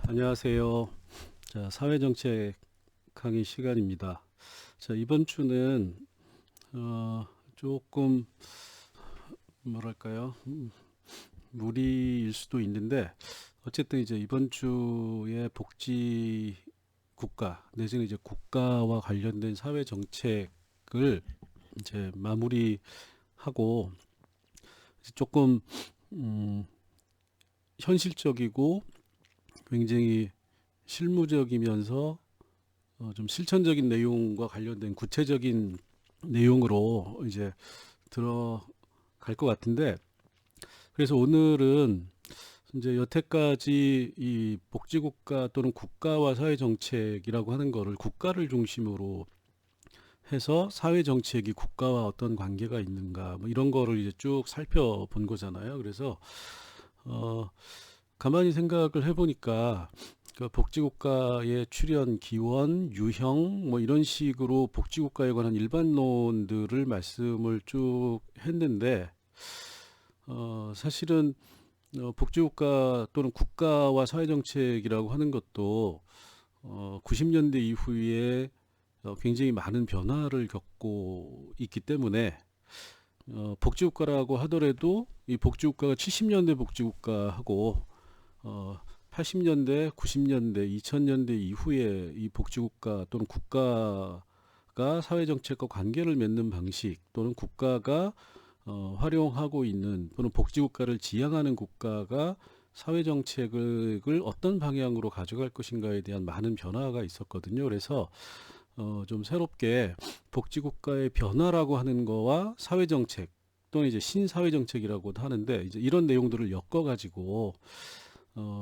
안녕하세요. 자, 사회정책 강의 시간입니다. 자, 이번 주는 조금 뭐랄까요? 무리일 수도 있는데 어쨌든 이제 이번 주에 복지 국가 내지는 이제 국가와 관련된 사회 정책을 이제 마무리하고 이제 조금 음, 현실적이고 굉장히 실무적이면서 좀 실천적인 내용과 관련된 구체적인 내용으로 이제 들어갈 것 같은데, 그래서 오늘은 이제 여태까지 이 복지국가 또는 국가와 사회정책이라고 하는 거를 국가를 중심으로 해서 사회정책이 국가와 어떤 관계가 있는가 뭐 이런 거를 이제 쭉 살펴본 거잖아요. 그래서 어, 가만히 생각을 해보니까 그 복지국가의 출현, 기원, 유형 뭐 이런 식으로 복지국가에 관한 일반론들을 말씀을 쭉 했는데 사실은 복지국가 또는 국가와 사회정책이라고 하는 것도 90년대 이후에 굉장히 많은 변화를 겪고 있기 때문에 복지국가라고 하더라도 이 복지국가가 70년대 복지국가하고 80년대, 90년대, 2000년대 이후에 이 복지국가 또는 국가가 사회정책과 관계를 맺는 방식 또는 국가가 활용하고 있는 또는 복지국가를 지향하는 국가가 사회정책을 어떤 방향으로 가져갈 것인가에 대한 많은 변화가 있었거든요. 그래서 좀 새롭게 복지국가의 변화라고 하는 거와 사회정책 또는 이제 신사회정책이라고도 하는데 이제 이런 내용들을 엮어가지고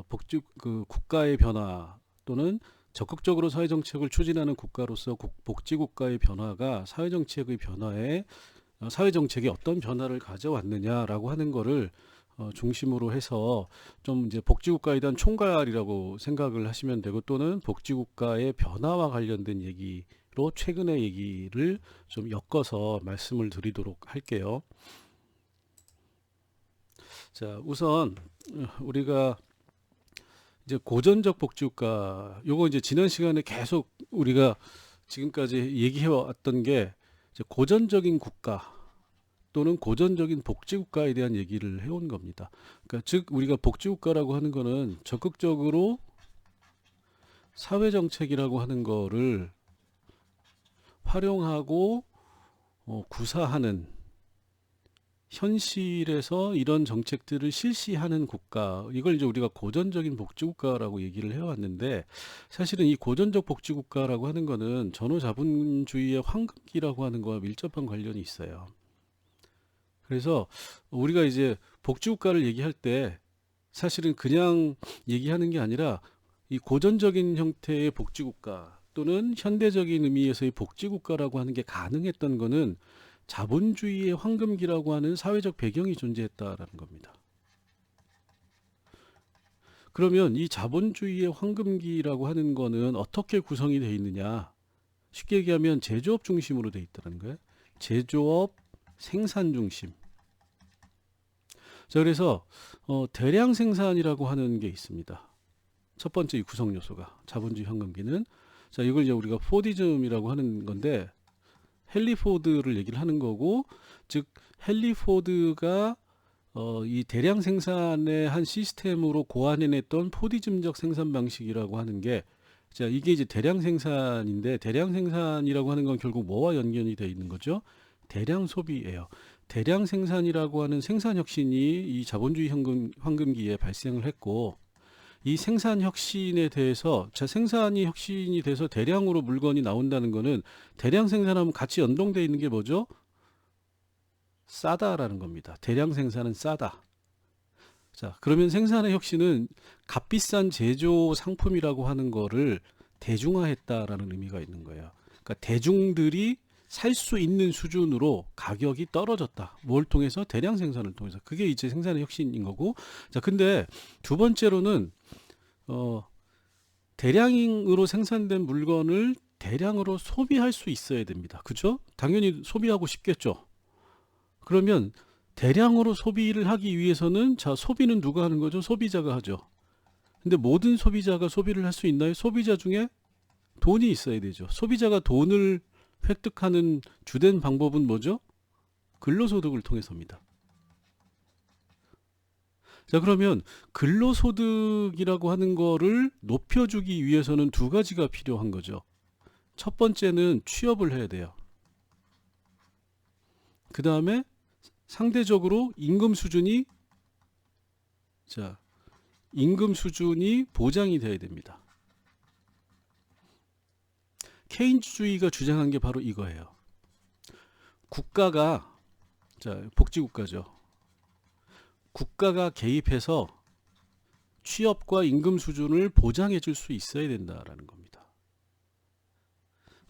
복지 그 국가의 변화 또는 적극적으로 사회정책을 추진하는 국가로서 복지국가의 변화가 사회정책의 변화에 사회정책이 어떤 변화를 가져왔느냐라고 하는 거를 중심으로 해서 좀 이제 복지국가에 대한 총괄이라고 생각을 하시면 되고 또는 복지국가의 변화와 관련된 얘기로 최근의 얘기를 좀 엮어서 말씀을 드리도록 할게요. 자, 우선 우리가 이제 고전적 복지국가 요거 이제 지난 시간에 계속 우리가 지금까지 얘기해 왔던 게 이제 고전적인 국가 또는 고전적인 복지국가에 대한 얘기를 해온 겁니다. 그러니까 즉 우리가 복지국가라고 하는 거는 적극적으로 사회정책이라고 하는 거를 활용하고 구사하는 현실에서 이런 정책들을 실시하는 국가, 이걸 이제 우리가 고전적인 복지국가라고 얘기를 해왔는데 사실은 이 고전적 복지국가라고 하는 거는 전후자본주의의 황금기라고 하는 거와 밀접한 관련이 있어요. 그래서 우리가 이제 복지국가를 얘기할 때 사실은 그냥 얘기하는 게 아니라 이 고전적인 형태의 복지국가 또는 현대적인 의미에서의 복지국가라고 하는 게 가능했던 거는 자본주의의 황금기라고 하는 사회적 배경이 존재했다라는 겁니다. 그러면 이 자본주의의 황금기라고 하는 거는 어떻게 구성이 되어 있느냐? 쉽게 얘기하면 제조업 중심으로 되어 있다는 거예요. 제조업 생산 중심. 자, 그래서 대량 생산이라고 하는 게 있습니다. 첫 번째 이 구성 요소가 자본주의 황금기는 자 이걸 이제 우리가 포디즘이라고 하는 건데 헨리 포드를 얘기를 하는 거고 즉 헨리 포드가 이 대량 생산의 한 시스템으로 고안해냈던 포디즘적 생산 방식이라고 하는 게 자 이게 이제 대량 생산인데 대량 생산이라고 하는 건 결국 뭐와 연결이 되어 있는 거죠? 대량 소비예요. 대량 생산이라고 하는 생산 혁신이 이 자본주의 황금기에 발생을 했고 이 생산 혁신에 대해서 자 생산이 혁신이 돼서 대량으로 물건이 나온다는 거는 대량 생산하면 같이 연동되어 있는 게 뭐죠? 싸다라는 겁니다. 대량 생산은 싸다. 자, 그러면 생산의 혁신은 값비싼 제조 상품이라고 하는 거를 대중화했다라는 의미가 있는 거예요. 그러니까 대중들이 살 수 있는 수준으로 가격이 떨어졌다. 뭘 통해서? 대량 생산을 통해서. 그게 이제 생산의 혁신인 거고. 자, 근데 두 번째로는 대량으로 생산된 물건을 대량으로 소비할 수 있어야 됩니다. 그죠? 당연히 소비하고 싶겠죠. 그러면 대량으로 소비를 하기 위해서는 자 소비는 누가 하는 거죠? 소비자가 하죠. 근데 모든 소비자가 소비를 할 수 있나요? 소비자 중에 돈이 있어야 되죠. 소비자가 돈을 획득하는 주된 방법은 뭐죠? 근로소득을 통해서입니다. 자, 그러면 근로소득이라고 하는 거를 높여주기 위해서는 두 가지가 필요한 거죠. 첫 번째는 취업을 해야 돼요. 그 다음에 상대적으로 임금 수준이 보장이 돼야 됩니다. 케인즈주의가 주장한 게 바로 이거예요. 국가가, 복지국가죠. 국가가 개입해서 취업과 임금 수준을 보장해 줄 수 있어야 된다라는 겁니다.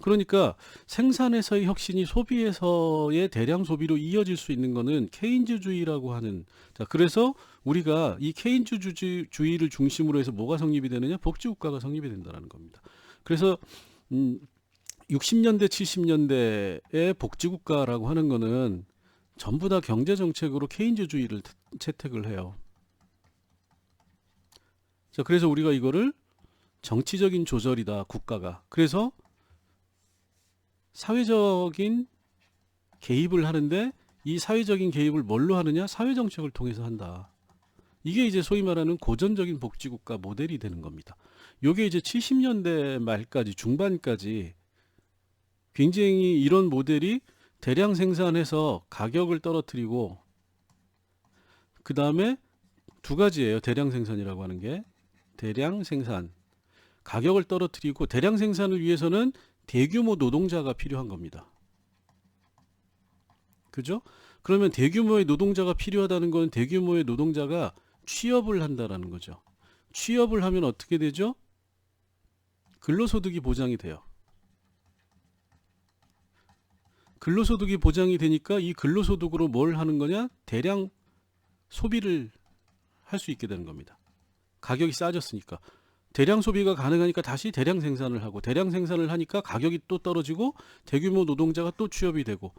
그러니까 생산에서의 혁신이 소비에서의 대량 소비로 이어질 수 있는 것은 케인즈주의라고 하는, 그래서 우리가 이 케인즈주의를 중심으로 해서 뭐가 성립이 되느냐? 복지국가가 성립이 된다는 겁니다. 그래서 60년대 70년대의 복지국가라고 하는 거는 전부 다 경제정책으로 케인즈주의를 채택을 해요. 자, 그래서 우리가 이거를 정치적인 조절이다, 국가가. 그래서 사회적인 개입을 하는데 이 사회적인 개입을 뭘로 하느냐? 사회정책을 통해서 한다. 이게 이제 소위 말하는 고전적인 복지국가 모델이 되는 겁니다. 요게 이제 70년대 말까지, 중반까지 굉장히 이런 모델이 대량 생산해서 가격을 떨어뜨리고, 그 다음에 두 가지예요. 대량 생산이라고 하는 게. 대량 생산. 가격을 떨어뜨리고, 대량 생산을 위해서는 대규모 노동자가 필요한 겁니다. 그죠? 그러면 대규모의 노동자가 필요하다는 건 대규모의 노동자가 취업을 한다라는 거죠. 취업을 하면 어떻게 되죠? 근로소득이 보장이 돼요. 근로소득이 보장이 되니까 이 근로소득으로 뭘 하는 거냐? 대량 소비를 할 수 있게 되는 겁니다. 가격이 싸졌으니까. 대량 소비가 가능하니까 다시 대량 생산을 하고, 대량 생산을 하니까 가격이 또 떨어지고, 대규모 노동자가 또 취업이 되고,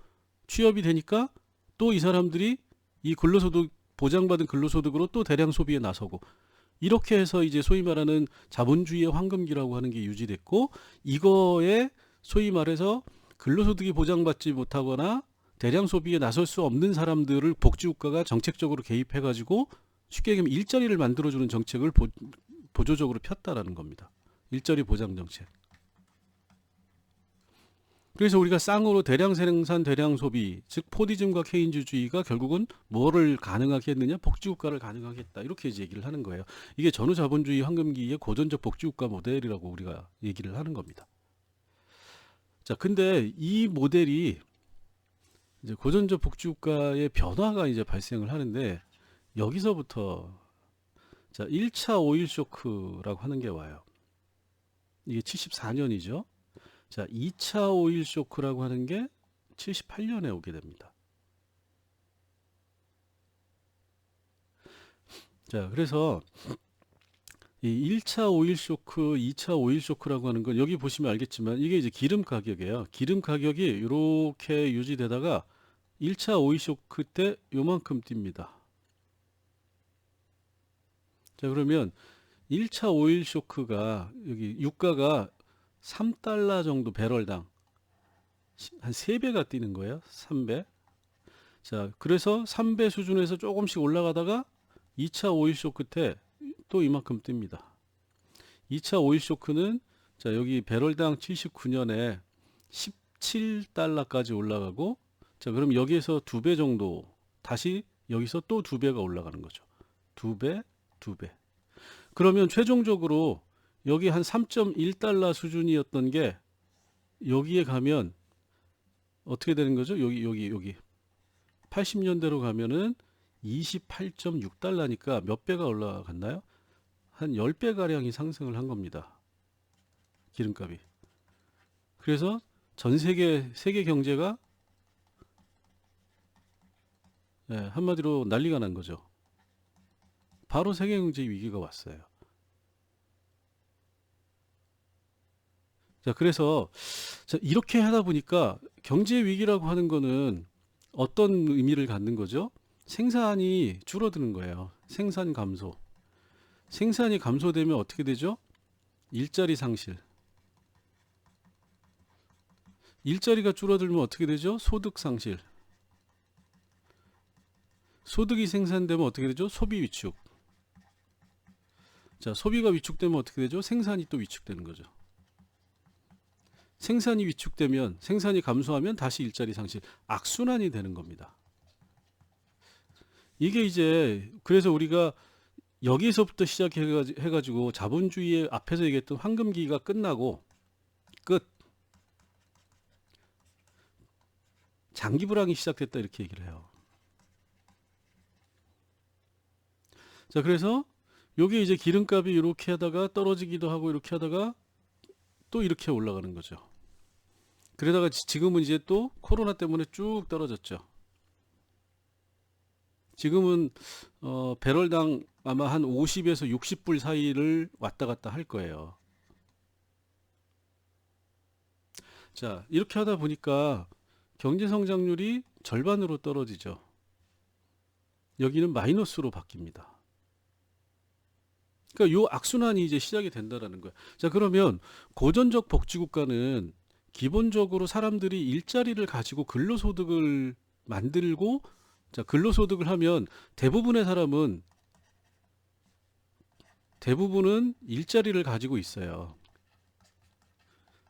취업이 되니까 또 이 사람들이 이 근로소득, 보장받은 근로소득으로 또 대량 소비에 나서고, 이렇게 해서 이제 소위 말하는 자본주의의 황금기라고 하는 게 유지됐고, 이거에 소위 말해서 근로소득이 보장받지 못하거나 대량 소비에 나설 수 없는 사람들을 복지국가가 정책적으로 개입해가지고 쉽게 얘기하면 일자리를 만들어주는 정책을 보조적으로 폈다라는 겁니다. 일자리 보장 정책. 그래서 우리가 쌍으로 대량 생산, 대량 소비, 즉 포디즘과 케인즈주의가 결국은 뭐를 가능하게 했느냐? 복지국가를 가능하게 했다. 이렇게 이제 얘기를 하는 거예요. 이게 전후자본주의 황금기의 고전적 복지국가 모델이라고 우리가 얘기를 하는 겁니다. 자, 근데 이 모델이 이제 고전적 복지국가의 변화가 이제 발생을 하는데, 여기서부터 1차 오일 쇼크라고 하는 게 와요. 이게 74년이죠. 자, 2차 오일 쇼크라고 하는 게 78년에 오게 됩니다. 자, 그래서 이 1차 오일 쇼크, 2차 오일 쇼크라고 하는 건 여기 보시면 알겠지만 이게 이제 기름 가격이에요. 기름 가격이 이렇게 유지되다가 1차 오일 쇼크 때 요만큼 뜁니다. 자, 그러면 1차 오일 쇼크가 여기 유가가 3달러 정도 배럴당 한 3배가 뛰는 거예요. 3배. 자, 그래서 3배 수준에서 조금씩 올라가다가 2차 오일 쇼크 때 또 이만큼 뜹니다. 2차 오일 쇼크는 자, 여기 배럴당 79년에 17달러까지 올라가고, 자, 그럼 여기에서 2배 정도 다시 여기서 또 2배가 올라가는 거죠. 2배, 2배. 그러면 최종적으로 여기 한 3.1달러 수준이었던 게 여기에 가면 어떻게 되는 거죠? 여기 80년대로 가면은 28.6달러니까 몇 배가 올라갔나요? 한 10배 가량이 상승을 한 겁니다. 기름값이. 그래서 전 세계 경제가 한마디로 난리가 난 거죠. 바로 세계 경제 위기가 왔어요. 자, 그래서 이렇게 하다 보니까 경제 위기라고 하는 거는 어떤 의미를 갖는 거죠? 생산이 줄어드는 거예요. 생산 감소. 생산이 감소되면 어떻게 되죠? 일자리 상실. 일자리가 줄어들면 어떻게 되죠? 소득 상실. 소득이 생산되면 어떻게 되죠? 소비 위축. 자, 소비가 위축되면 어떻게 되죠? 생산이 또 위축되는 거죠. 생산이 위축되면, 생산이 감소하면 다시 일자리 상실. 악순환이 되는 겁니다. 이게 이제 그래서 우리가 여기서부터 시작해가지고 자본주의의 앞에서 얘기했던 황금기가 끝나고 끝. 장기 불황이 시작됐다 이렇게 얘기를 해요. 자, 그래서 요게 이제 기름값이 이렇게 하다가 떨어지기도 하고 이렇게 하다가 또 이렇게 올라가는 거죠. 그러다가 지금은 이제 또 코로나 때문에 쭉 떨어졌죠. 지금은 배럴당 아마 한 50에서 60불 사이를 왔다 갔다 할 거예요. 자, 이렇게 하다 보니까 경제 성장률이 절반으로 떨어지죠. 여기는 마이너스로 바뀝니다. 그러니까 요 악순환이 이제 시작이 된다라는 거예요. 자, 그러면 고전적 복지국가는 기본적으로 사람들이 일자리를 가지고 근로소득을 만들고, 자, 근로소득을 하면 대부분은 일자리를 가지고 있어요.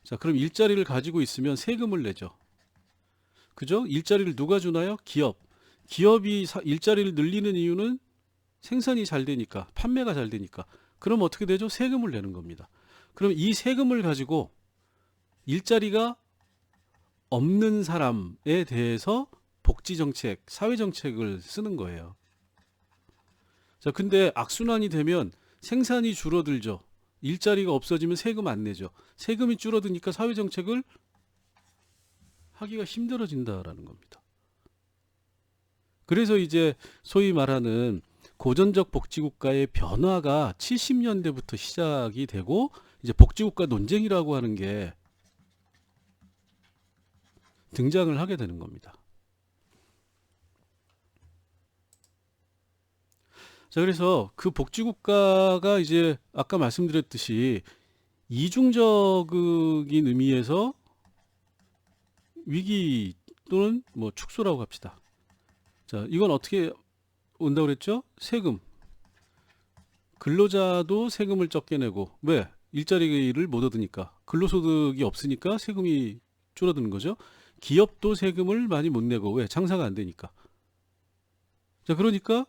자, 그럼 일자리를 가지고 있으면 세금을 내죠. 그죠? 일자리를 누가 주나요? 기업이 일자리를 늘리는 이유는 생산이 잘 되니까, 판매가 잘 되니까. 그럼 어떻게 되죠? 세금을 내는 겁니다. 그럼 이 세금을 가지고 일자리가 없는 사람에 대해서 복지정책, 사회정책을 쓰는 거예요. 자, 근데 악순환이 되면 생산이 줄어들죠. 일자리가 없어지면 세금 안 내죠. 세금이 줄어드니까 사회정책을 하기가 힘들어진다라는 겁니다. 그래서 이제 소위 말하는 고전적 복지국가의 변화가 70년대부터 시작이 되고, 이제 복지국가 논쟁이라고 하는 게 등장을 하게 되는 겁니다. 자, 그래서 그 복지국가가 이제 아까 말씀드렸듯이 이중적인 의미에서 위기 또는 뭐 축소라고 합시다. 자, 이건 어떻게 온다고 그랬죠? 세금. 근로자도 세금을 적게 내고, 왜? 일자리를 못 얻으니까. 근로소득이 없으니까 세금이 줄어드는 거죠. 기업도 세금을 많이 못 내고, 왜? 장사가 안 되니까. 자, 그러니까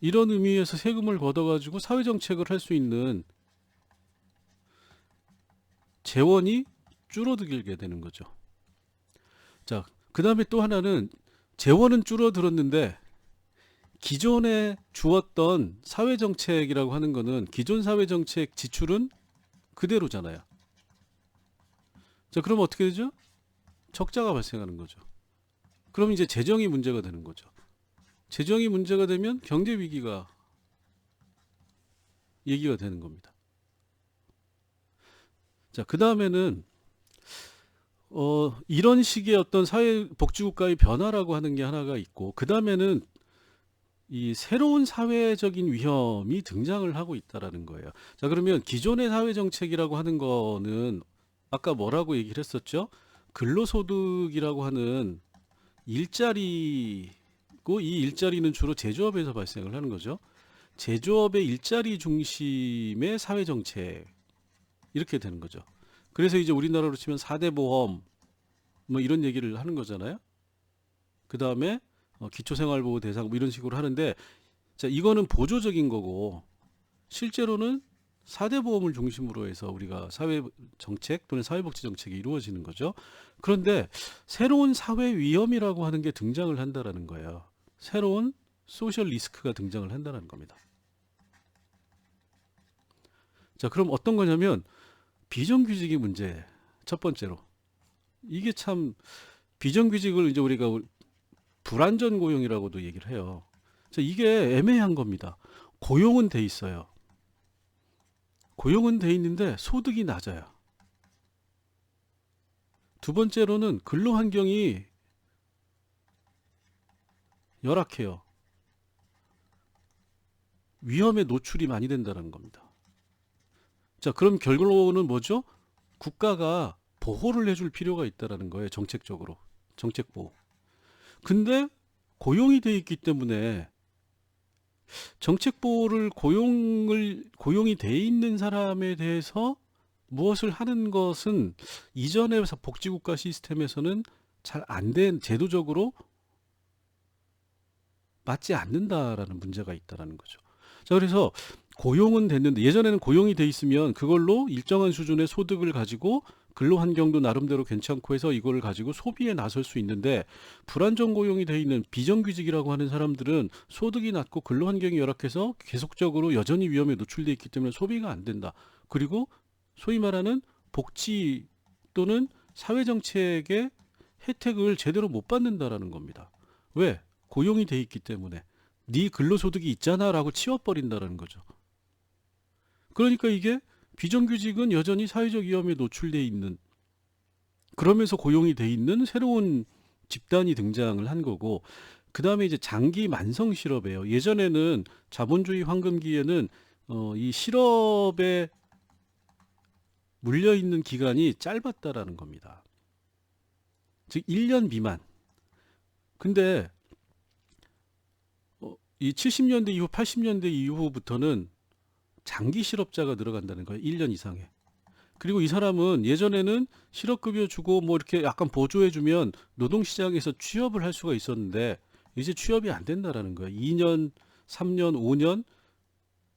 이런 의미에서 세금을 걷어가지고 사회정책을 할 수 있는 재원이 줄어들게 되는 거죠. 자, 그 다음에 또 하나는 재원은 줄어들었는데 기존에 주었던 사회정책이라고 하는 거는 기존 사회정책 지출은 그대로잖아요. 자, 그럼 어떻게 되죠? 적자가 발생하는 거죠. 그럼 이제 재정이 문제가 되는 거죠. 재정이 문제가 되면 경제 위기가 얘기가 되는 겁니다. 자, 그 다음에는 이런 식의 어떤 사회복지국가의 변화라고 하는 게 하나가 있고, 그 다음에는 이 새로운 사회적인 위험이 등장을 하고 있다라는 거예요. 자, 그러면 기존의 사회정책이라고 하는 거는 아까 뭐라고 얘기를 했었죠? 근로소득이라고 하는 일자리고, 이 일자리는 주로 제조업에서 발생을 하는 거죠. 제조업의 일자리 중심의 사회정책, 이렇게 되는 거죠. 그래서 이제 우리나라로 치면 4대 보험 뭐 이런 얘기를 하는 거잖아요. 그 다음에 기초생활보호 대상 뭐 이런 식으로 하는데, 자, 이거는 보조적인 거고 실제로는 4대 보험을 중심으로 해서 우리가 사회정책 또는 사회복지정책이 이루어지는 거죠. 그런데 새로운 사회 위험이라고 하는 게 등장을 한다라는 거예요. 새로운 소셜 리스크가 등장을 한다는 겁니다. 자, 그럼 어떤 거냐면 비정규직이 문제. 첫 번째로 이게 참, 비정규직을 이제 우리가 불안전 고용이라고도 얘기를 해요. 자, 이게 애매한 겁니다. 고용은 돼 있어요. 고용은 돼 있는데 소득이 낮아요. 두 번째로는 근로 환경이 열악해요. 위험에 노출이 많이 된다는 겁니다. 자, 그럼 결론은 뭐죠? 국가가 보호를 해줄 필요가 있다는 거예요. 정책적으로. 정책 보호. 근데 고용이 돼 있기 때문에 정책 보호를 고용이 돼 있는 사람에 대해서 무엇을 하는 것은 이전의 복지국가 시스템에서는 잘 안 된, 제도적으로 맞지 않는다라는 문제가 있다는 거죠. 자, 그래서 고용은 됐는데, 예전에는 고용이 돼 있으면 그걸로 일정한 수준의 소득을 가지고 근로 환경도 나름대로 괜찮고 해서 이걸 가지고 소비에 나설 수 있는데, 불안정 고용이 돼 있는 비정규직이라고 하는 사람들은 소득이 낮고 근로 환경이 열악해서 계속적으로 여전히 위험에 노출돼 있기 때문에 소비가 안 된다. 그리고 소위 말하는 복지 또는 사회정책의 혜택을 제대로 못 받는다라는 겁니다. 왜? 고용이 돼 있기 때문에. 네 근로소득이 있잖아 라고 치워버린다는 거죠. 그러니까 이게 비정규직은 여전히 사회적 위험에 노출돼 있는, 그러면서 고용이 돼 있는 새로운 집단이 등장을 한 거고, 그 다음에 이제 장기 만성 실업이에요. 예전에는 자본주의 황금기에는 이 실업에 물려있는 기간이 짧았다라는 겁니다. 즉 1년 미만. 근데 이 70년대 이후 80년대 이후부터는 장기 실업자가 늘어간다는 거예요. 1년 이상에. 그리고 이 사람은 예전에는 실업급여 주고 뭐 이렇게 약간 보조해주면 노동시장에서 취업을 할 수가 있었는데 이제 취업이 안 된다라는 거예요. 2년, 3년, 5년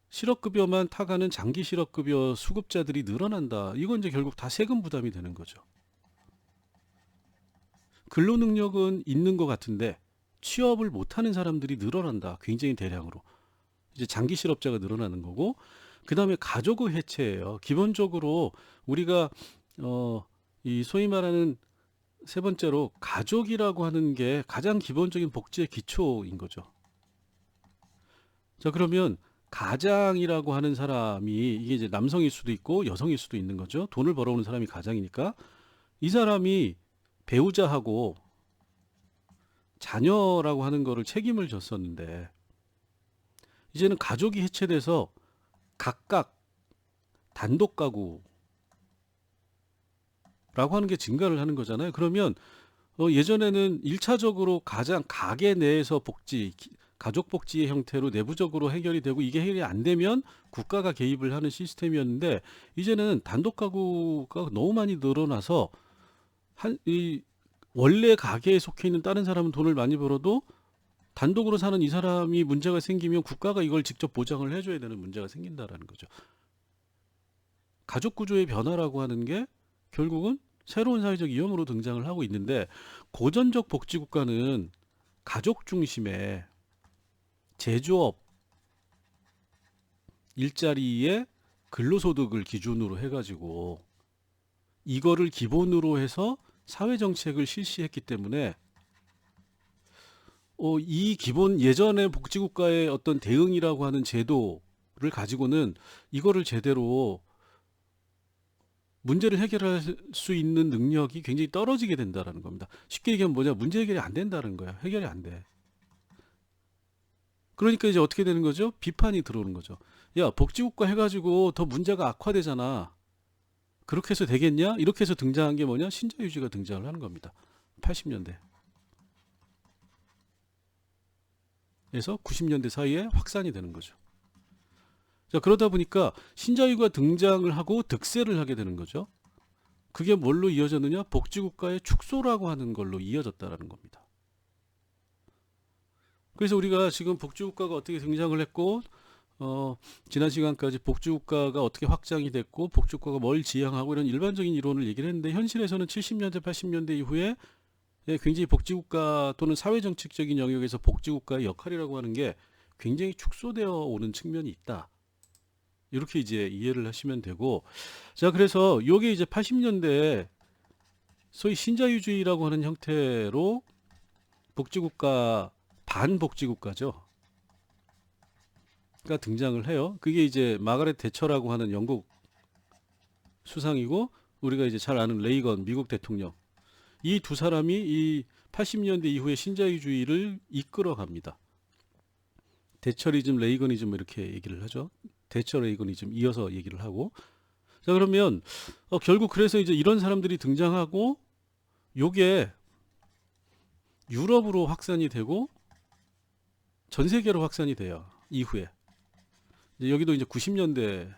실업급여만 타가는 장기 실업급여 수급자들이 늘어난다. 이건 이제 결국 다 세금 부담이 되는 거죠. 근로 능력은 있는 것 같은데 취업을 못하는 사람들이 늘어난다. 굉장히 대량으로. 이제 장기 실업자가 늘어나는 거고, 그 다음에 가족의 해체예요. 기본적으로 우리가 이 소위 말하는 세 번째로 가족이라고 하는 게 가장 기본적인 복지의 기초인 거죠. 자, 그러면 가장이라고 하는 사람이 이게 이제 남성일 수도 있고 여성일 수도 있는 거죠. 돈을 벌어오는 사람이 가장이니까 이 사람이 배우자하고 자녀라고 하는 거를 책임을 졌었는데 이제는 가족이 해체돼서 각각 단독 가구라고 하는 게 증가를 하는 거잖아요. 그러면 예전에는 1차적으로 가장 가게 내에서 복지, 가족 복지의 형태로 내부적으로 해결이 되고 이게 해결이 안 되면 국가가 개입을 하는 시스템이었는데 이제는 단독 가구가 너무 많이 늘어나서 이 원래 가게에 속해 있는 다른 사람은 돈을 많이 벌어도 단독으로 사는 이 사람이 문제가 생기면 국가가 이걸 직접 보장을 해줘야 되는 문제가 생긴다라는 거죠. 가족 구조의 변화라고 하는 게 결국은 새로운 사회적 위험으로 등장을 하고 있는데, 고전적 복지국가는 가족 중심의 제조업, 일자리의 근로소득을 기준으로 해가지고 이거를 기본으로 해서 사회정책을 실시했기 때문에 이 기본 예전의 복지국가의 어떤 대응이라고 하는 제도를 가지고는 이거를 제대로 문제를 해결할 수 있는 능력이 굉장히 떨어지게 된다는 겁니다. 쉽게 얘기하면 뭐냐, 문제 해결이 안 된다는 거야. 해결이 안 돼. 그러니까 이제 어떻게 되는 거죠? 비판이 들어오는 거죠. 야, 복지국가 해가지고 더 문제가 악화되잖아. 그렇게 해서 되겠냐? 이렇게 해서 등장한 게 뭐냐? 신자유주의가 등장을 하는 겁니다. 80년대. 에서 90년대 사이에 확산이 되는 거죠. 자, 그러다 보니까 신자유가 등장을 하고 득세를 하게 되는 거죠. 그게 뭘로 이어졌느냐? 복지국가의 축소라고 하는 걸로 이어졌다라는 겁니다. 그래서 우리가 지금 복지국가가 어떻게 등장을 했고 지난 시간까지 복지국가가 어떻게 확장이 됐고 복지국가가 뭘 지향하고 이런 일반적인 이론을 얘기를 했는데, 현실에서는 70년대 80년대 이후에 굉장히 복지국가 또는 사회정책적인 영역에서 복지국가의 역할이라고 하는 게 굉장히 축소되어 오는 측면이 있다. 이렇게 이제 이해를 하시면 되고, 자, 그래서 요게 이제 80년대에 소위 신자유주의라고 하는 형태로 복지국가, 반복지국가죠. 가 등장을 해요. 그게 이제 마가렛 대처라고 하는 영국 수상이고 우리가 이제 잘 아는 레이건 미국 대통령, 이 두 사람이 이 80년대 이후에 신자유주의를 이끌어 갑니다. 대처리즘, 레이거니즘 이렇게 얘기를 하죠. 대처 레이거니즘 이어서 얘기를 하고. 자, 그러면 결국 그래서 이제 이런 사람들이 등장하고 요게 유럽으로 확산이 되고 전 세계로 확산이 돼요. 이후에. 이제 여기도 이제 90년대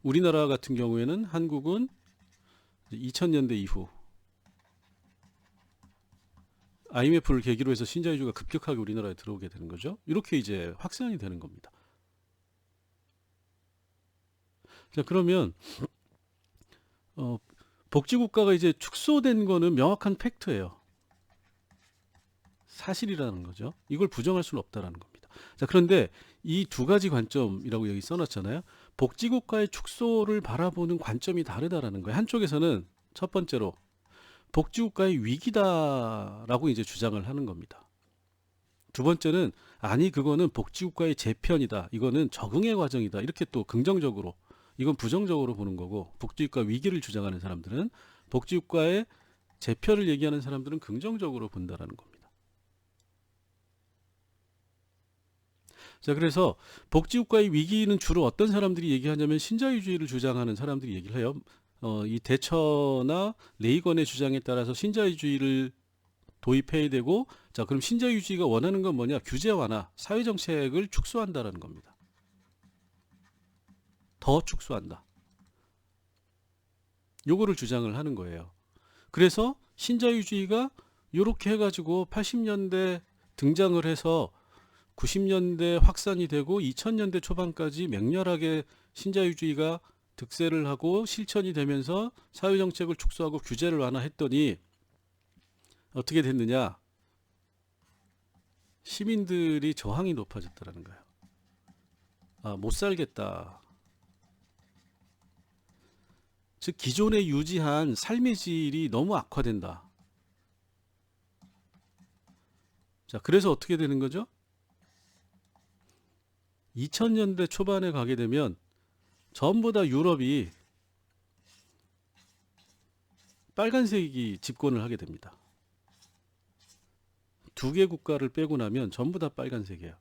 우리나라 같은 경우에는 한국은 2000년대 이후 IMF를 계기로 해서 신자유주의가 급격하게 우리나라에 들어오게 되는 거죠. 이렇게 이제 확산이 되는 겁니다. 자, 그러면 복지국가가 이제 축소된 거는 명확한 팩트예요. 사실이라는 거죠. 이걸 부정할 수는 없다라는 겁니다. 자, 그런데 이 두 가지 관점이라고 여기 써놨잖아요. 복지국가의 축소를 바라보는 관점이 다르다라는 거예요. 한쪽에서는 첫 번째로 복지국가의 위기다라고 이제 주장을 하는 겁니다. 두 번째는 아니 그거는 복지국가의 재편이다. 이거는 적응의 과정이다. 이렇게 또 긍정적으로 이건 부정적으로 보는 거고 복지국가 위기를 주장하는 사람들은 복지국가의 재편을 얘기하는 사람들은 긍정적으로 본다라는 겁니다. 자, 그래서 복지국가의 위기는 주로 어떤 사람들이 얘기하냐면 신자유주의를 주장하는 사람들이 얘기를 해요. 이 대처나 레이건의 주장에 따라서 신자유주의를 도입해야 되고, 자, 그럼 신자유주의가 원하는 건 뭐냐? 규제 완화, 사회정책을 축소한다라는 겁니다. 더 축소한다. 요거를 주장을 하는 거예요. 그래서 신자유주의가 요렇게 해가지고 80년대 등장을 해서 90년대 확산이 되고 2000년대 초반까지 맹렬하게 신자유주의가 득세를 하고 실천이 되면서 사회정책을 축소하고 규제를 완화했더니 어떻게 됐느냐? 시민들이 저항이 높아졌다는 거예요. 아, 못 살겠다. 즉 기존에 유지한 삶의 질이 너무 악화된다. 자, 그래서 어떻게 되는 거죠? 2000년대 초반에 가게 되면 전부 다 유럽이 빨간색이 집권을 하게 됩니다. 두 개 국가를 빼고 나면 전부 다 빨간색이에요.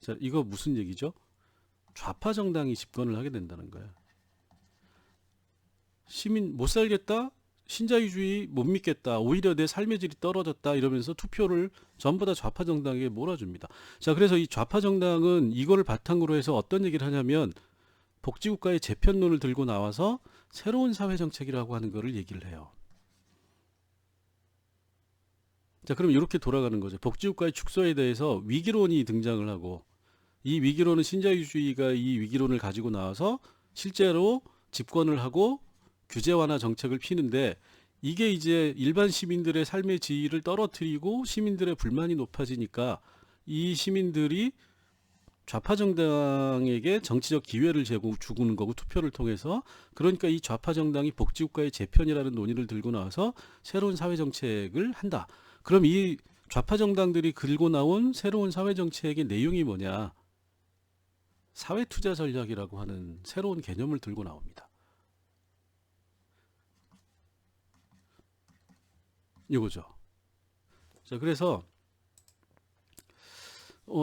자, 이거 무슨 얘기죠? 좌파 정당이 집권을 하게 된다는 거예요. 시민 못 살겠다? 신자유주의 못 믿겠다. 오히려 내 삶의 질이 떨어졌다. 이러면서 투표를 전부 다 좌파 정당에게 몰아줍니다. 자, 그래서 이 좌파 정당은 이거를 바탕으로 해서 어떤 얘기를 하냐면 복지국가의 재편론을 들고 나와서 새로운 사회정책이라고 하는 거를 얘기를 해요. 자, 그럼 이렇게 돌아가는 거죠. 복지국가의 축소에 대해서 위기론이 등장을 하고 이 위기론은 신자유주의가 이 위기론을 가지고 나와서 실제로 집권을 하고 규제 완화 정책을 피는데 이게 이제 일반 시민들의 삶의 질을 떨어뜨리고 시민들의 불만이 높아지니까 이 시민들이 좌파 정당에게 정치적 기회를 주는 거고 투표를 통해서 그러니까 이 좌파 정당이 복지국가의 재편이라는 논의를 들고 나와서 새로운 사회정책을 한다. 그럼 이 좌파 정당들이 들고 나온 새로운 사회정책의 내용이 뭐냐? 사회투자 전략이라고 하는 새로운 개념을 들고 나옵니다. 이거죠. 자, 그래서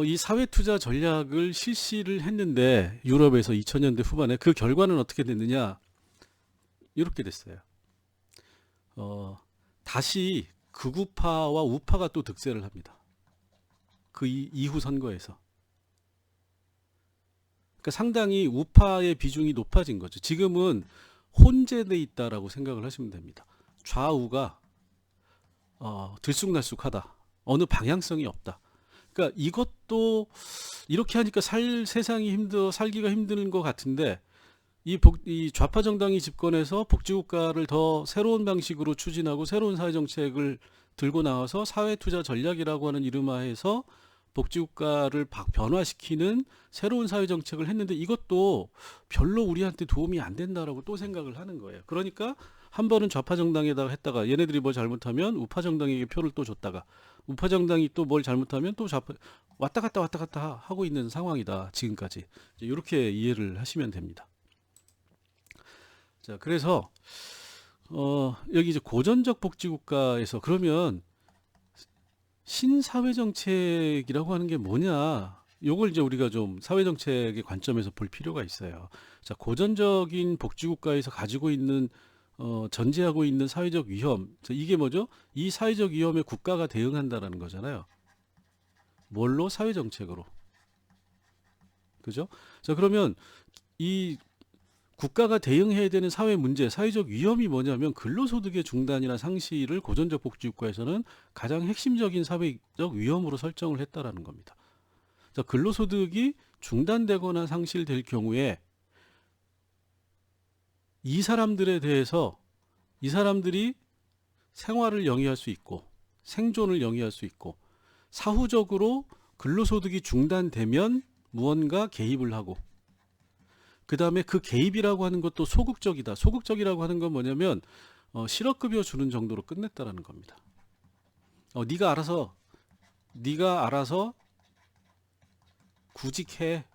이 사회투자 전략을 실시를 했는데 유럽에서 2000년대 후반에 그 결과는 어떻게 됐느냐? 이렇게 됐어요. 다시 극우파와 우파가 또 득세를 합니다. 그 이후 선거에서. 그러니까 상당히 우파의 비중이 높아진 거죠. 지금은 혼재돼 있다라고 생각을 하시면 됩니다. 좌우가 들쑥날쑥하다. 어느 방향성이 없다. 그러니까 이것도 이렇게 하니까 세상이 살기가 힘든 것 같은데 이 좌파 정당이 집권해서 복지국가를 더 새로운 방식으로 추진하고 새로운 사회정책을 들고 나와서 사회투자 전략이라고 하는 이름하에서 복지국가를 변화시키는 새로운 사회정책을 했는데 이것도 별로 우리한테 도움이 안 된다라고 또 생각을 하는 거예요. 그러니까 한 번은 좌파 정당에다가 했다가 얘네들이 뭘 잘못하면 우파 정당에게 표를 또 줬다가 우파 정당이 또 뭘 잘못하면 또 좌파 왔다 갔다 하고 있는 상황이다. 지금까지. 이렇게 이해를 하시면 됩니다. 자, 그래서 여기 이제 고전적 복지국가에서 그러면 신사회정책이라고 하는 게 뭐냐? 요걸 이제 우리가 좀 사회정책의 관점에서 볼 필요가 있어요. 자, 고전적인 복지국가에서 가지고 있는 전제하고 있는 사회적 위험. 자, 이게 뭐죠? 이 사회적 위험에 국가가 대응한다라는 거잖아요. 뭘로? 사회정책으로. 그죠? 자, 그러면 이 국가가 대응해야 되는 사회 문제, 사회적 위험이 뭐냐면 근로소득의 중단이나 상실을 고전적 복지국가에서는 가장 핵심적인 사회적 위험으로 설정을 했다라는 겁니다. 자, 근로소득이 중단되거나 상실될 경우에 이 사람들에 대해서 이 사람들이 생활을 영위할 수 있고 생존을 영위할 수 있고 사후적으로 근로소득이 중단되면 무언가 개입을 하고 그 다음에 그 개입이라고 하는 것도 소극적이다. 소극적이라고 하는 건 뭐냐면 실업급여 주는 정도로 끝냈다라는 겁니다. 네가 알아서 구직해.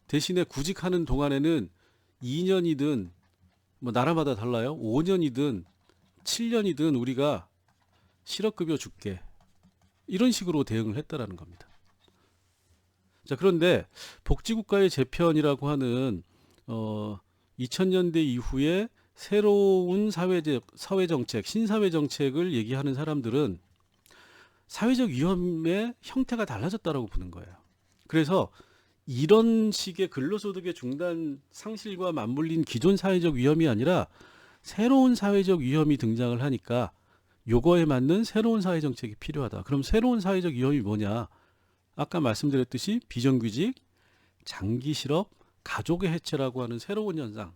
대신에 구직하는 동안에는 2년이든 뭐 나라마다 달라요. 5년이든 7년이든 우리가 실업급여 줄게. 이런 식으로 대응을 했다라는 겁니다. 자, 그런데 복지국가의 재편이라고 하는 2000년대 이후에 새로운 사회정책, 신사회정책을 얘기하는 사람들은 사회적 위험의 형태가 달라졌다라고 보는 거예요. 그래서 이런 식의 근로소득의 중단 상실과 맞물린 기존 사회적 위험이 아니라 새로운 사회적 위험이 등장을 하니까 요거에 맞는 새로운 사회정책이 필요하다. 그럼 새로운 사회적 위험이 뭐냐? 아까 말씀드렸듯이 비정규직, 장기 실업, 가족의 해체라고 하는 새로운 현상이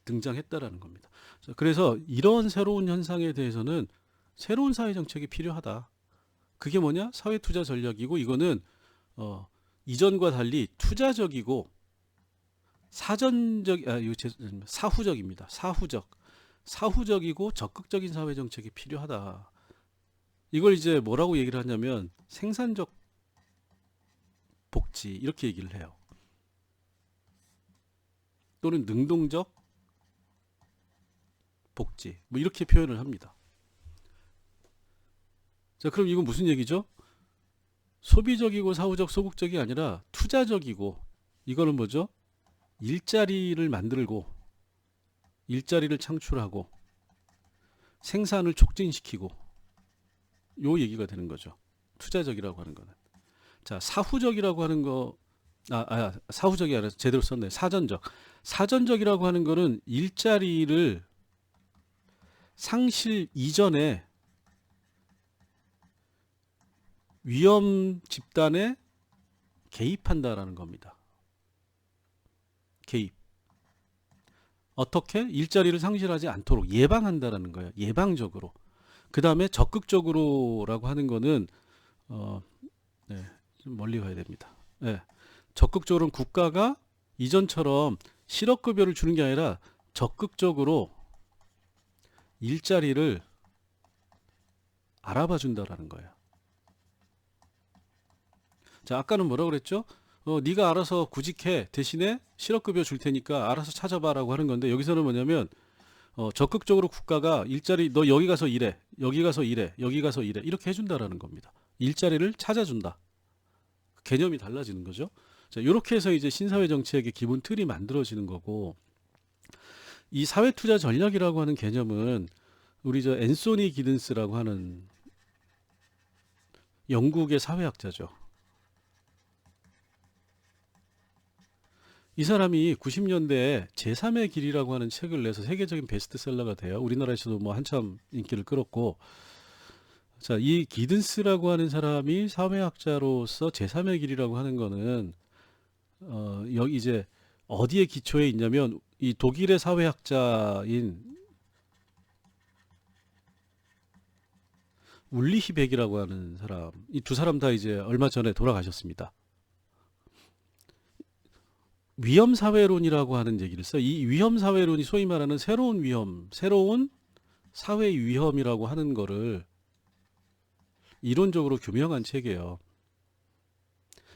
등장했다라는 겁니다. 그래서 이런 새로운 현상에 대해서는 새로운 사회정책이 필요하다. 그게 뭐냐? 사회투자 전략이고 이거는 이전과 달리 투자적이고 사후적입니다. 사후적이고 적극적인 사회정책이 필요하다. 이걸 이제 뭐라고 얘기를 하냐면 생산적 복지 이렇게 얘기를 해요. 또는 능동적 복지 뭐 이렇게 표현을 합니다. 자, 그럼 이건 무슨 얘기죠? 소비적이고 사후적 소극적이 아니라 투자적이고 이거는 뭐죠? 일자리를 만들고 일자리를 창출하고 생산을 촉진시키고 요 얘기가 되는 거죠. 투자적이라고 하는 거는. 자, 사후적이라고 하는 거 사후적이 아니라 제대로 썼네. 사전적이라고 하는 거는 일자리를 상실 이전에 위험 집단에 개입한다라는 겁니다. 개입. 어떻게? 일자리를 상실하지 않도록 예방한다라는 거예요. 예방적으로. 그 다음에 적극적으로라고 하는 거는 좀 멀리 가야 됩니다. 네. 적극적으로는 국가가 이전처럼 실업급여를 주는 게 아니라 적극적으로 일자리를 알아봐 준다라는 거예요. 자, 아까는 뭐라고 그랬죠? 네가 알아서 구직해. 대신에 실업급여 줄 테니까 알아서 찾아봐라고 하는 건데 여기서는 뭐냐면 적극적으로 국가가 일자리 너 여기 가서 일해. 여기 가서 일해. 여기 가서 일해. 이렇게 해준다라는 겁니다. 일자리를 찾아준다. 개념이 달라지는 거죠. 자, 이렇게 해서 이제 신사회 정책의 기본 틀이 만들어지는 거고 이 사회투자 전략이라고 하는 개념은 우리 저 앤소니 기든스라고 하는 영국의 사회학자죠. 이 사람이 90년대에 제3의 길이라고 하는 책을 내서 세계적인 베스트셀러가 돼요. 우리나라에서도 뭐 한참 인기를 끌었고, 자, 이 기든스라고 하는 사람이 사회학자로서 제3의 길이라고 하는 거는 여기 이제 어디에 기초에 있냐면 이 독일의 사회학자인 울리히 백이라고 하는 사람, 이 두 사람 다 이제 얼마 전에 돌아가셨습니다. 위험사회론이라고 하는 얘기를 써. 이 위험사회론이 소위 말하는 새로운 위험, 새로운 사회 위험이라고 하는 거를 이론적으로 규명한 책이에요.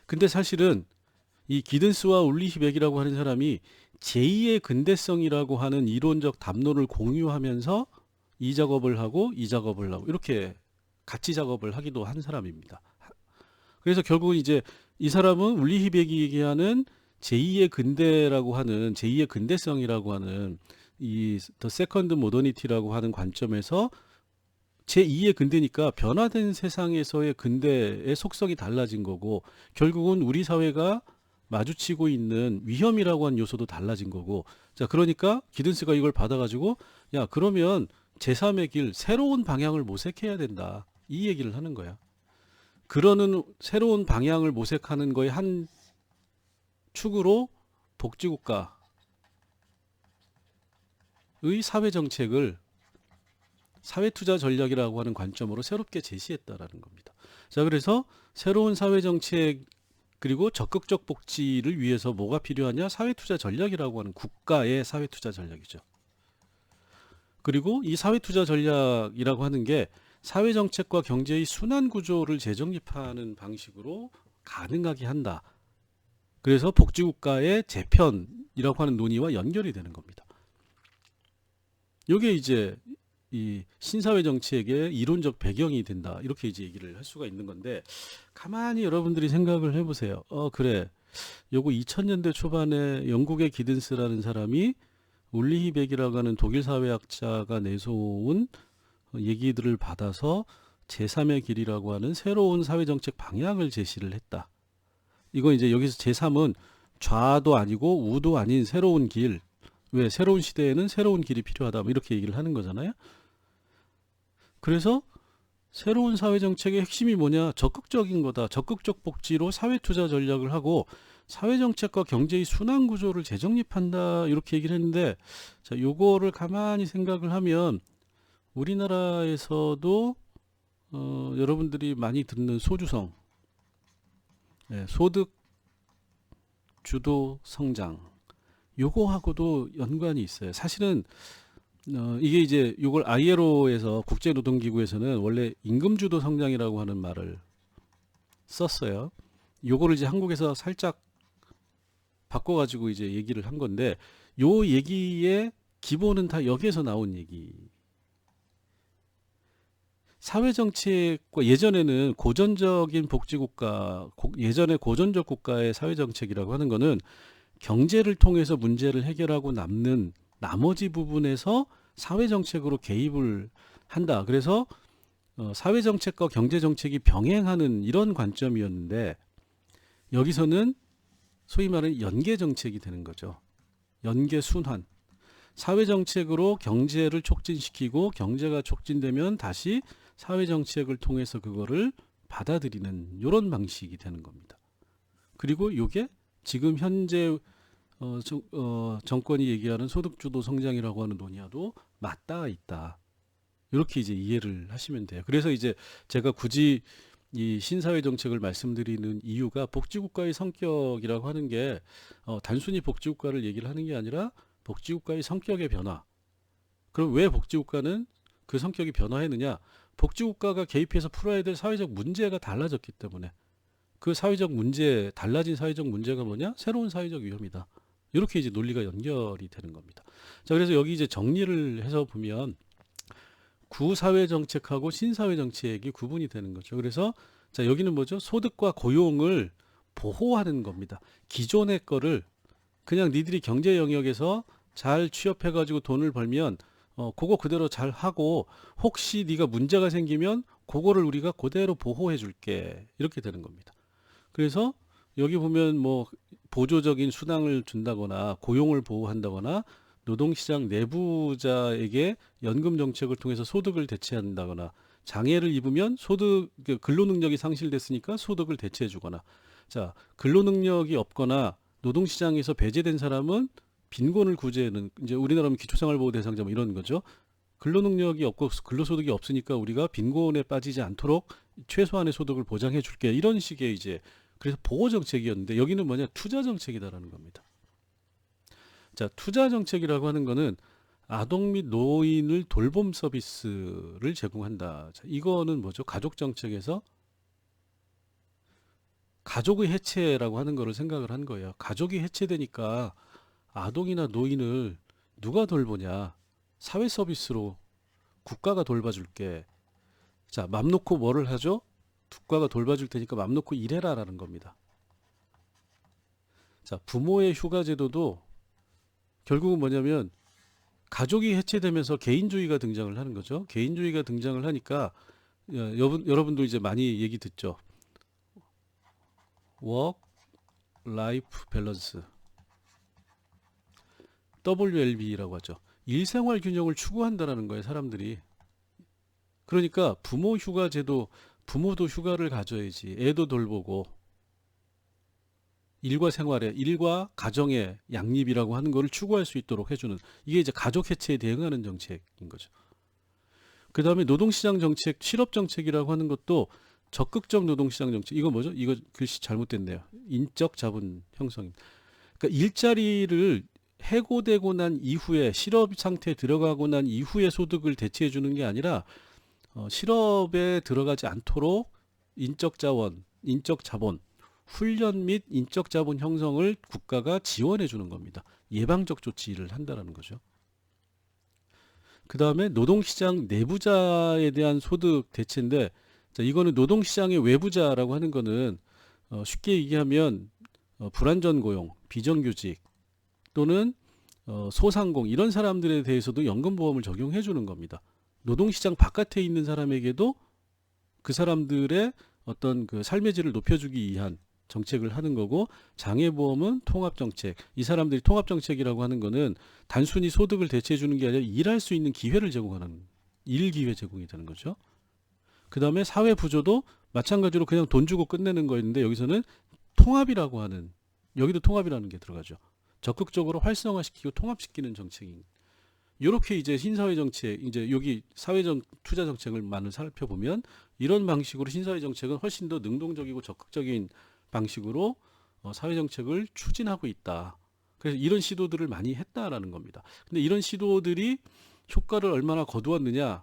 근데 사실은 이 기든스와 울리히 백이라고 하는 사람이 제2의 근대성이라고 하는 이론적 담론을 공유하면서 이 작업을 하고 이 작업을 하고 이렇게 같이 작업을 하기도 한 사람입니다. 그래서 결국은 이제 이 사람은 울리히백이 얘기하는 제2의 근대라고 하는 제2의 근대성이라고 하는 이 더 세컨드 모더니티라고 하는 관점에서 제2의 근대니까 변화된 세상에서의 근대의 속성이 달라진 거고 결국은 우리 사회가 마주치고 있는 위험이라고 하는 요소도 달라진 거고 자 그러니까 기든스가 이걸 받아가지고 야 그러면 제3의 길 새로운 방향을 모색해야 된다 이 얘기를 하는 거야. 그러는 새로운 방향을 모색하는 거의 한 축으로 복지국가의 사회정책을 사회투자 전략이라고 하는 관점으로 새롭게 제시했다라는 겁니다. 자, 그래서 새로운 사회정책 그리고 적극적 복지를 위해서 뭐가 필요하냐? 사회투자 전략이라고 하는 국가의 사회투자 전략이죠. 그리고 이 사회투자 전략이라고 하는 게 사회정책과 경제의 순환구조를 재정립하는 방식으로 가능하게 한다. 그래서 복지국가의 재편이라고 하는 논의와 연결이 되는 겁니다. 이게 이제 이 신사회 정책의 이론적 배경이 된다. 이렇게 이제 얘기를 할 수가 있는 건데 가만히 여러분들이 생각을 해보세요. 그래. 요거 2000년대 초반에 영국의 기든스라는 사람이 울리히백이라고 하는 독일 사회학자가 내세운 얘기들을 받아서 제3의 길이라고 하는 새로운 사회정책 방향을 제시를 했다. 이거 이제 여기서 제3은 좌도 아니고 우도 아닌 새로운 길. 왜 새로운 시대에는 새로운 길이 필요하다. 뭐 이렇게 얘기를 하는 거잖아요. 그래서 새로운 사회정책의 핵심이 뭐냐? 적극적인 거다. 적극적 복지로 사회투자 전략을 하고 사회정책과 경제의 순환구조를 재정립한다. 이렇게 얘기를 했는데 자, 요거를 가만히 생각을 하면 우리나라에서도 여러분들이 많이 듣는 소주성, 소득 주도 성장 요거하고도 연관이 있어요. 사실은 이게 이제 요걸 ILO에서 국제노동기구에서는 원래 임금주도 성장이라고 하는 말을 썼어요. 요거를 이제 한국에서 살짝 바꿔가지고 이제 얘기를 한 건데 요 얘기의 기본은 다 여기에서 나온 얘기. 사회정책과 예전에는 고전적인 복지국가, 예전에 고전적 국가의 사회정책이라고 하는 거는 경제를 통해서 문제를 해결하고 남는 나머지 부분에서 사회정책으로 개입을 한다. 그래서 사회정책과 경제정책이 병행하는 이런 관점이었는데 여기서는 소위 말하는 연계정책이 되는 거죠. 연계순환. 사회정책으로 경제를 촉진시키고 경제가 촉진되면 다시 사회정책을 통해서 그거를 받아들이는 이런 방식이 되는 겁니다. 그리고 이게 지금 현재 정권이 얘기하는 소득주도 성장이라고 하는 논의와도 맞닿아 있다. 이렇게 이제 이해를 하시면 돼요. 그래서 이제 제가 굳이 이 신사회 정책을 말씀드리는 이유가 복지국가의 성격이라고 하는 게 단순히 복지국가를 얘기를 하는 게 아니라 복지국가의 성격의 변화. 그럼 왜 복지국가는 그 성격이 변화했느냐? 복지국가가 개입해서 풀어야 될 사회적 문제가 달라졌기 때문에 그 사회적 문제, 달라진 사회적 문제가 뭐냐? 새로운 사회적 위험이다. 이렇게 이제 논리가 연결이 되는 겁니다. 자, 그래서 여기 이제 정리를 해서 보면 구사회 정책하고 신사회 정책이 구분이 되는 거죠. 그래서 자, 여기는 뭐죠? 소득과 고용을 보호하는 겁니다. 기존의 거를 그냥 니들이 경제 영역에서 잘 취업해 가지고 돈을 벌면 그거 그대로 잘 하고 혹시 네가 문제가 생기면 그거를 우리가 그대로 보호해 줄게. 이렇게 되는 겁니다. 그래서 여기 보면 뭐 보조적인 수당을 준다거나 고용을 보호한다거나 노동시장 내부자에게 연금 정책을 통해서 소득을 대체한다거나 장애를 입으면 소득 근로능력이 상실됐으니까 소득을 대체해 주거나 자 근로능력이 없거나 노동시장에서 배제된 사람은 빈곤을 구제하는 이제 우리나라는 기초생활보호 대상자 뭐 이런 거죠. 근로능력이 없고 근로소득이 없으니까 우리가 빈곤에 빠지지 않도록 최소한의 소득을 보장해 줄게 이런 식의 이제 그래서 보호 정책이었는데 여기는 뭐냐 투자 정책이다라는 겁니다. 자, 투자 정책이라고 하는 거는 아동 및 노인을 돌봄 서비스를 제공한다. 자, 이거는 뭐죠? 가족 정책에서 가족의 해체라고 하는 거를 생각을 한 거예요. 가족이 해체되니까 아동이나 노인을 누가 돌보냐? 사회 서비스로 국가가 돌봐줄게. 자, 맘 놓고 뭐를 하죠? 국가가 돌봐줄 테니까 맘 놓고 일해라라는 겁니다. 자, 부모의 휴가 제도도 결국은 뭐냐면 가족이 해체되면서 개인주의가 등장을 하는 거죠. 개인주의가 등장을 하니까 여러분도 이제 많이 얘기 듣죠. 워크 라이프 밸런스, WLB라고 하죠. 일생활 균형을 추구한다라는 거예요, 사람들이. 그러니까 부모 휴가 제도, 부모도 휴가를 가져야지, 애도 돌보고 일과 가정의 양립이라고 하는 것을 추구할 수 있도록 해주는, 이게 이제 가족 해체에 대응하는 정책인 거죠. 그 다음에 노동시장 정책, 실업 정책이라고 하는 것도 적극적 노동시장 정책. 이거 뭐죠? 이거 글씨 잘못됐네요. 인적 자본 형성. 그러니까 일자리를 해고되고 난 이후에, 실업 상태에 들어가고 난 이후에 소득을 대체해 주는 게 아니라 실업에 들어가지 않도록 인적 자원, 인적 자본, 훈련 및 인적 자본 형성을 국가가 지원해 주는 겁니다. 예방적 조치를 한다라는 거죠. 그 다음에 노동시장 내부자에 대한 소득 대체인데, 자, 이거는 노동시장의 외부자라고 하는 거는 쉽게 얘기하면 불안전 고용, 비정규직 또는 소상공, 이런 사람들에 대해서도 연금보험을 적용해 주는 겁니다. 노동시장 바깥에 있는 사람에게도 그 사람들의 어떤 그 삶의 질을 높여주기 위한 정책을 하는 거고, 장애보험은 통합정책. 이 사람들이 통합정책이라고 하는 거는 단순히 소득을 대체해 주는 게 아니라 일할 수 있는 기회를 제공하는, 일기회 제공이 되는 거죠. 그 다음에 사회부조도 마찬가지로 그냥 돈 주고 끝내는 거였는데, 여기서는 통합이라고 하는, 여기도 통합이라는 게 들어가죠. 적극적으로 활성화시키고 통합시키는 정책인. 이렇게 이제 신사회 정책, 이제 여기 사회적 투자 정책을 많이 살펴보면 이런 방식으로 신사회 정책은 훨씬 더 능동적이고 적극적인 방식으로 사회 정책을 추진하고 있다. 그래서 이런 시도들을 많이 했다라는 겁니다. 근데 이런 시도들이 효과를 얼마나 거두었느냐?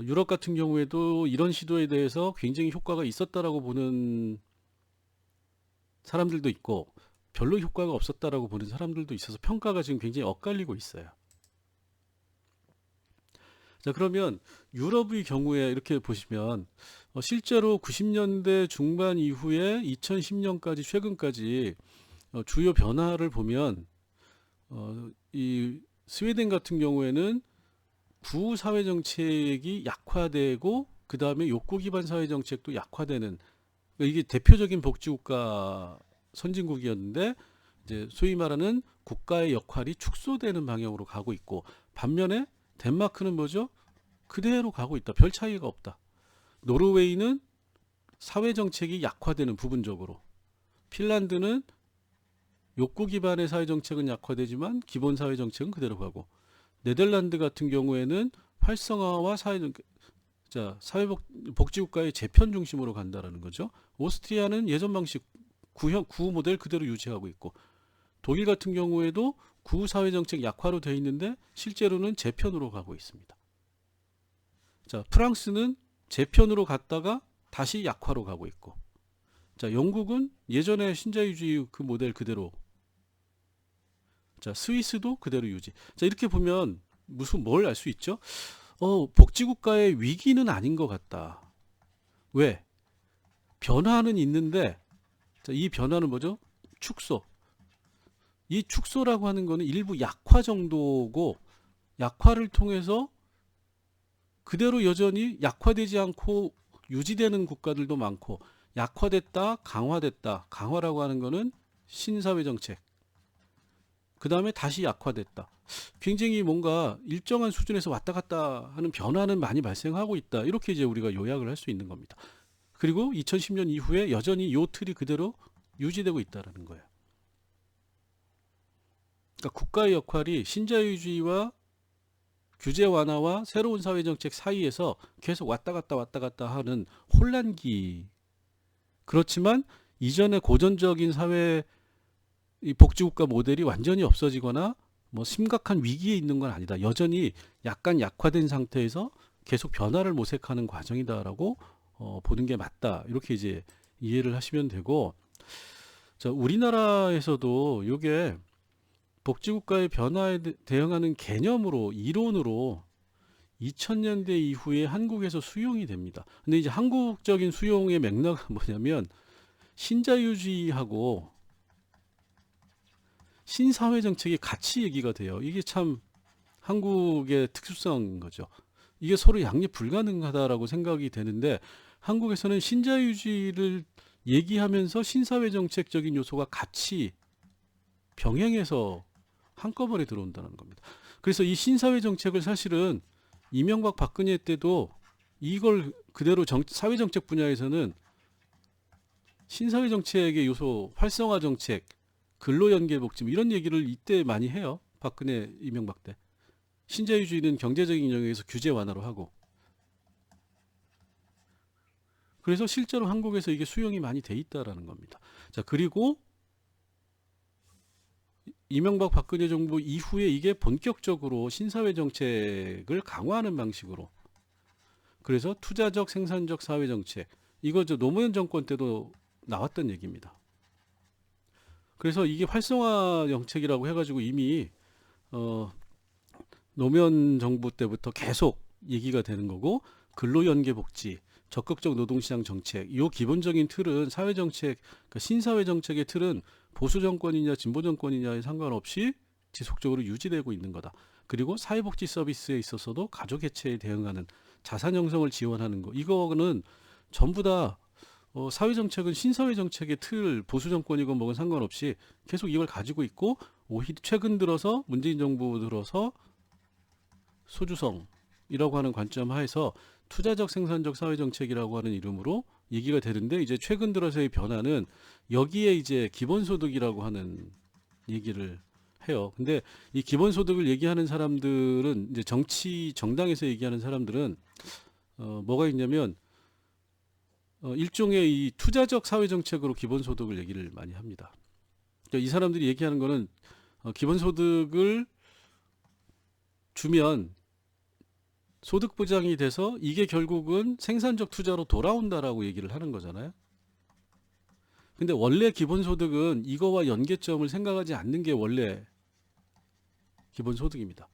유럽 같은 경우에도 이런 시도에 대해서 굉장히 효과가 있었다라고 보는 사람들도 있고, 별로 효과가 없었다라고 보는 사람들도 있어서 평가가 지금 굉장히 엇갈리고 있어요. 자, 그러면 유럽의 경우에 이렇게 보시면 실제로 90년대 중반 이후에 2010년까지 최근까지 주요 변화를 보면 이 스웨덴 같은 경우에는 구 사회 정책이 약화되고, 그 다음에 욕구 기반 사회 정책도 약화되는, 그러니까 이게 대표적인 복지국가 선진국이었는데 이제 소위 말하는 국가의 역할이 축소되는 방향으로 가고 있고, 반면에 덴마크는 뭐죠? 그대로 가고 있다. 별 차이가 없다. 노르웨이는 사회 정책이 약화되는, 부분적으로. 핀란드는 욕구 기반의 사회 정책은 약화되지만 기본 사회 정책은 그대로 가고, 네덜란드 같은 경우에는 활성화와 복지국가의 재편 중심으로 간다라는 거죠. 오스트리아는 예전 방식 구 모델 그대로 유지하고 있고, 독일 같은 경우에도 구 사회 정책 약화로 되어 있는데 실제로는 재편으로 가고 있습니다. 자, 프랑스는 재편으로 갔다가 다시 약화로 가고 있고, 자, 영국은 예전에 신자유주의 그 모델 그대로, 자, 스위스도 그대로 유지. 자, 이렇게 보면 뭘 알 수 있죠? 복지국가의 위기는 아닌 것 같다. 왜? 변화는 있는데, 자, 이 변화는 뭐죠? 축소. 이 축소라고 하는 거는 일부 약화 정도고, 약화를 통해서 그대로 여전히 약화되지 않고 유지되는 국가들도 많고, 약화됐다, 강화됐다. 강화라고 하는 거는 신사회 정책. 그 다음에 다시 약화됐다. 굉장히 뭔가 일정한 수준에서 왔다 갔다 하는 변화는 많이 발생하고 있다. 이렇게 이제 우리가 요약을 할 수 있는 겁니다. 그리고 2010년 이후에 여전히 요 틀이 그대로 유지되고 있다는 거예요. 그러니까 국가의 역할이 신자유주의와 규제 완화와 새로운 사회정책 사이에서 계속 왔다 갔다 하는 혼란기. 그렇지만 이전의 고전적인 사회 이 복지국가 모델이 완전히 없어지거나 뭐 심각한 위기에 있는 건 아니다. 여전히 약간 약화된 상태에서 계속 변화를 모색하는 과정이다라고 보는 게 맞다. 이렇게 이제 이해를 하시면 되고, 자, 우리나라에서도 이게 복지국가의 변화에 대응하는 개념으로, 이론으로 2000년대 이후에 한국에서 수용이 됩니다. 근데 이제 한국적인 수용의 맥락은 뭐냐면 신자유주의하고 신사회 정책이 같이 얘기가 돼요. 이게 참 한국의 특수성인 거죠. 이게 서로 양립 불가능하다라고 생각이 되는데 한국에서는 신자유주의를 얘기하면서 신사회 정책적인 요소가 같이 병행해서 한꺼번에 들어온다는 겁니다. 그래서 이 신사회 정책을 사실은 이명박 박근혜 때도 이걸 그대로 사회 정책 분야에서는 신사회 정책의 요소, 활성화 정책, 근로연계복지 이런 얘기를 이때 많이 해요. 박근혜, 이명박 때. 신자유주의는 경제적인 영역에서 규제 완화로 하고. 그래서 실제로 한국에서 이게 수용이 많이 돼 있다라는 겁니다. 자, 그리고 이명박 박근혜 정부 이후에 이게 본격적으로 신사회 정책을 강화하는 방식으로, 그래서 투자적 생산적 사회 정책, 이거 저 노무현 정권 때도 나왔던 얘기입니다. 그래서 이게 활성화 정책이라고 해가지고 이미 노무현 정부 때부터 계속 얘기가 되는 거고, 근로연계복지, 적극적 노동시장 정책, 이 기본적인 틀은 사회정책, 그러니까 신사회 정책의 틀은 보수 정권이냐 진보 정권이냐에 상관없이 지속적으로 유지되고 있는 거다. 그리고 사회복지 서비스에 있어서도 가족 해체에 대응하는 자산 형성을 지원하는 거, 이거는 전부 다 사회정책은 신사회 정책의 틀, 보수 정권이건 뭐건 상관없이 계속 이걸 가지고 있고, 오히려 최근 들어서 문재인 정부 들어서 소주성이라고 하는 관점 하에서 투자적 생산적 사회정책이라고 하는 이름으로 얘기가 되는데, 이제 최근 들어서의 변화는 여기에 이제 기본소득이라고 하는 얘기를 해요. 근데 이 기본소득을 얘기하는 사람들은, 이제 정당에서 얘기하는 사람들은 뭐가 있냐면 일종의 이 투자적 사회정책으로 기본소득을 얘기를 많이 합니다. 그러니까 이 사람들이 얘기하는 거는 기본소득을 주면 소득 보장이 돼서 이게 결국은 생산적 투자로 돌아온다라고 얘기를 하는 거잖아요. 근데 원래 기본소득은 이거와 연계점을 생각하지 않는 게 원래 기본소득입니다.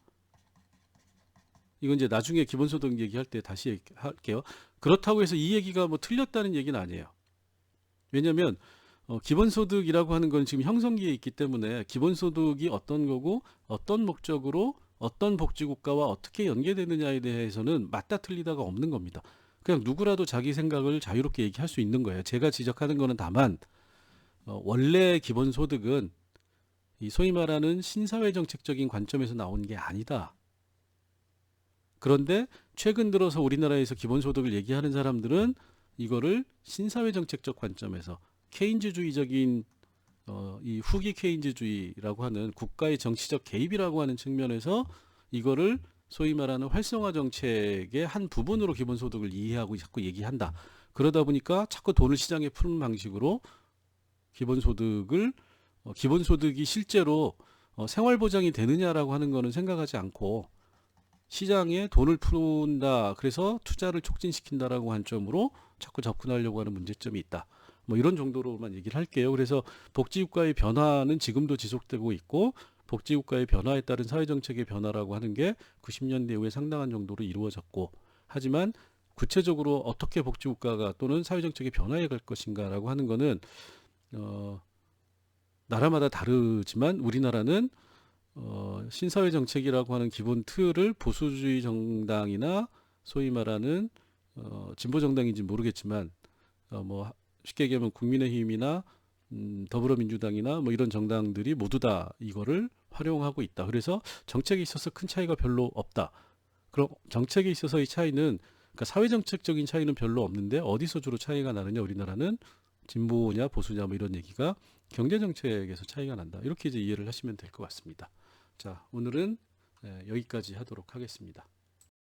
이건 이제 나중에 기본소득 얘기할 때 다시 할게요. 그렇다고 해서 이 얘기가 뭐 틀렸다는 얘기는 아니에요. 왜냐하면 기본소득이라고 하는 건 지금 형성기에 있기 때문에 기본소득이 어떤 거고 어떤 목적으로 어떤 복지국가와 어떻게 연계되느냐에 대해서는 맞다 틀리다가 없는 겁니다. 그냥 누구라도 자기 생각을 자유롭게 얘기할 수 있는 거예요. 제가 지적하는 거는 다만 원래 기본소득은 이 소위 말하는 신사회정책적인 관점에서 나온 게 아니다. 그런데 최근 들어서 우리나라에서 기본소득을 얘기하는 사람들은 이거를 신사회정책적 관점에서 케인즈주의적인 이 후기 케인즈주의라고 하는 국가의 정치적 개입이라고 하는 측면에서 이거를 소위 말하는 활성화 정책의 한 부분으로 기본소득을 이해하고 자꾸 얘기한다. 그러다 보니까 자꾸 돈을 시장에 푸는 방식으로 기본소득이 실제로 생활보장이 되느냐라고 하는 거는 생각하지 않고 시장에 돈을 푼다, 그래서 투자를 촉진시킨다라고 관점으로 자꾸 접근하려고 하는 문제점이 있다. 뭐 이런 정도로만 얘기를 할게요. 그래서 복지국가의 변화는 지금도 지속되고 있고, 복지국가의 변화에 따른 사회정책의 변화라고 하는 게 90년대 이후에 상당한 정도로 이루어졌고, 하지만 구체적으로 어떻게 복지국가가 또는 사회정책이 변화해 갈 것인가라고 하는 거는 나라마다 다르지만 우리나라는 신사회 정책이라고 하는 기본 틀을 보수주의 정당이나 소위 말하는 진보 정당인지 모르겠지만 뭐 쉽게 얘기하면 국민의힘이나 더불어민주당이나 뭐 이런 정당들이 모두 다 이거를 활용하고 있다. 그래서 정책에 있어서 큰 차이가 별로 없다. 그럼 정책에 있어서의 차이는, 그러니까 사회정책적인 차이는 별로 없는데 어디서 주로 차이가 나느냐, 우리나라는 진보냐 보수냐 뭐 이런 얘기가 경제정책에서 차이가 난다. 이렇게 이제 이해를 하시면 될 것 같습니다. 자, 오늘은 여기까지 하도록 하겠습니다.